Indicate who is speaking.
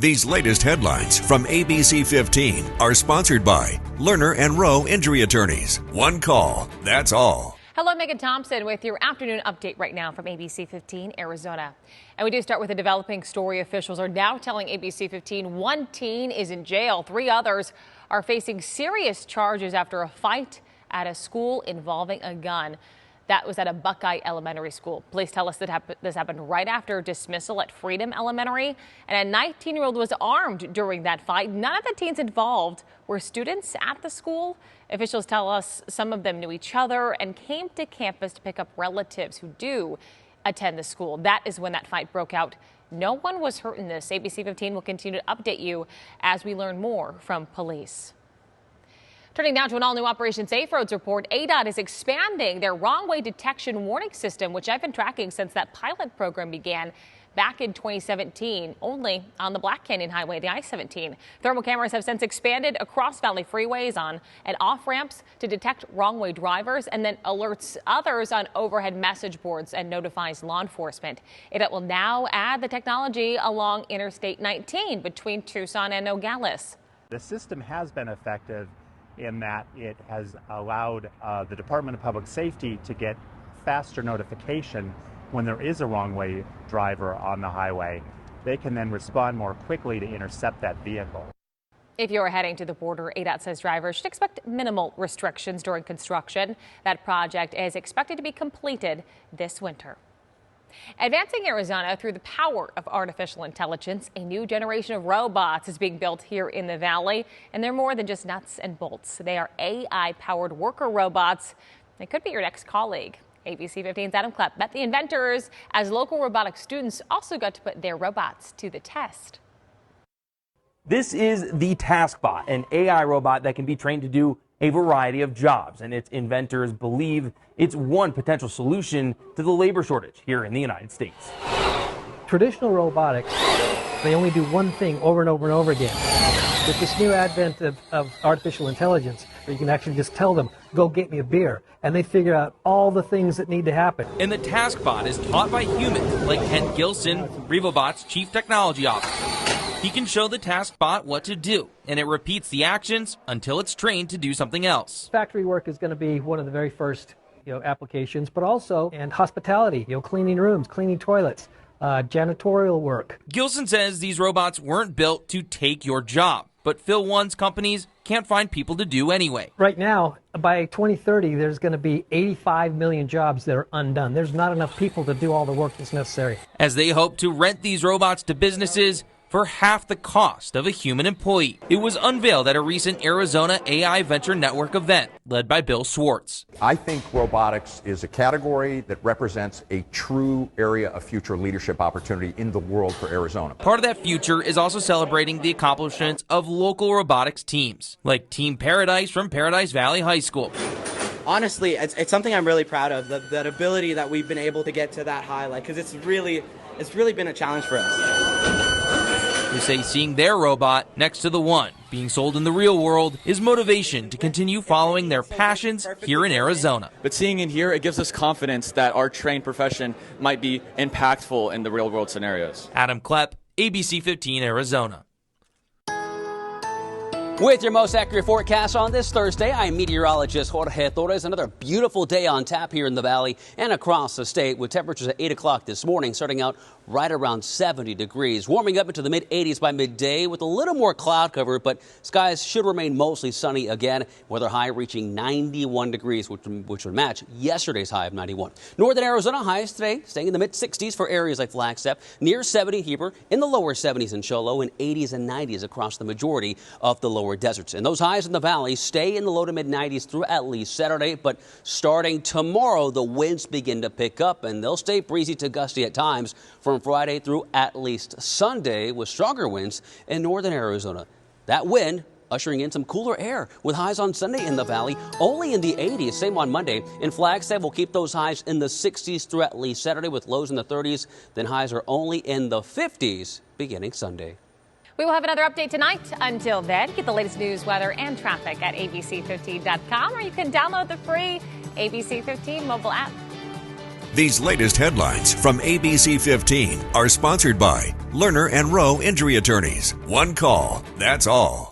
Speaker 1: These latest headlines from ABC15 are sponsored by Lerner and Rowe Injury Attorneys. One call, that's all.
Speaker 2: Hello, Megan Thompson with your afternoon update right now from ABC15 Arizona. And we do start with a developing story. Officials are now telling ABC15 one teen is in jail. 3 others are facing serious charges after a fight at a school involving a gun. That was at a Buckeye Elementary School. Police tell us that this happened right after dismissal at Freedom Elementary. And a 19-year-old was armed during that fight. None of the teens involved were students at the school. Officials tell us some of them knew each other and came to campus to pick up relatives who do attend the school. That is when that fight broke out. No one was hurt in this. ABC15 will continue to update you as we learn more from police. Turning now to an all-new Operation Safe Roads report, ADOT is expanding their wrong-way detection warning system, which I've been tracking since that pilot program began back in 2017, only on the Black Canyon Highway, the I-17. Thermal cameras have since expanded across Valley freeways on and off ramps to detect wrong-way drivers and then alerts others on overhead message boards and notifies law enforcement. ADOT will now add the technology along Interstate 19 between Tucson and Nogales.
Speaker 3: The system has been effective in that it has allowed the Department of Public Safety to get faster notification when there is a wrong-way driver on the highway. They can then respond more quickly to intercept that vehicle.
Speaker 2: If you're heading to the border, ADOT says drivers should expect minimal restrictions during construction. That project is expected to be completed this winter. Advancing Arizona through the power of artificial intelligence, a new generation of robots is being built here in the valley, and they're more than just nuts and bolts. They are AI-powered worker robots. They could be your next colleague. ABC15's Adam Klepp met the inventors as local robotics students also got to put their robots to the test.
Speaker 4: This is the TaskBot, an AI robot that can be trained to do a variety of jobs, and its inventors believe it's one potential solution to the labor shortage here in the United States.
Speaker 5: Traditional robotics, they only do one thing over and over and over again. With this new advent of artificial intelligence, you can actually just tell them, go get me a beer, and they figure out all the things that need to happen.
Speaker 4: And the TaskBot is taught by humans like Kent Gilson, Revobot's chief technology officer. He can show the TaskBot what to do, and it repeats the actions until it's trained to do something else.
Speaker 5: Factory work is going to be one of the very first applications, but also in hospitality, cleaning rooms, cleaning toilets, janitorial work.
Speaker 4: Gilson says these robots weren't built to take your job, but fill one's companies can't find people to do anyway.
Speaker 5: Right now, by 2030, there's going to be 85 million jobs that are undone. There's not enough people to do all the work that's necessary.
Speaker 4: As they hope to rent these robots to businesses for half the cost of a human employee. It was unveiled at a recent Arizona AI Venture Network event led by Bill Swartz.
Speaker 6: I think robotics is a category that represents a true area of future leadership opportunity in the world for Arizona.
Speaker 4: Part of that future is also celebrating the accomplishments of local robotics teams, like Team Paradise from Paradise Valley High School.
Speaker 7: Honestly, it's something I'm really proud of, that ability that we've been able to get to that high, because it's really been a challenge for us.
Speaker 4: They say seeing their robot next to the one being sold in the real world is motivation to continue following their passions here in Arizona.
Speaker 8: But seeing it here, it gives us confidence that our trained profession might be impactful in the real world scenarios.
Speaker 4: Adam Klepp, ABC15 Arizona.
Speaker 9: With your most accurate forecast on this Thursday, I'm meteorologist Jorge Torres. Another beautiful day on tap here in the valley and across the state, with temperatures at 8 o'clock this morning starting out right around 70 degrees, warming up into the mid-80s by midday with a little more cloud cover, but skies should remain mostly sunny again, weather high reaching 91 degrees, which would match yesterday's high of 91. Northern Arizona highs today staying in the mid-60s for areas like Flagstaff, near 70 Heber, in the lower 70s in Cholo, and 80s and 90s across the majority of the lower deserts. And those highs in the valley stay in the low to mid-90s through at least Saturday, but starting tomorrow, the winds begin to pick up, and they'll stay breezy to gusty at times from Friday through at least Sunday, with stronger winds in northern Arizona. That wind ushering in some cooler air, with highs on Sunday in the valley only in the 80s. Same on Monday. In Flagstaff, we'll keep those highs in the 60s through at least Saturday, with lows in the 30s. Then highs are only in the 50s beginning Sunday.
Speaker 2: We will have another update tonight. Until then, get the latest news, weather, and traffic at abc15.com, or you can download the free ABC15 mobile app.
Speaker 1: These latest headlines from ABC15 are sponsored by Lerner and Rowe Injury Attorneys. One call, that's all.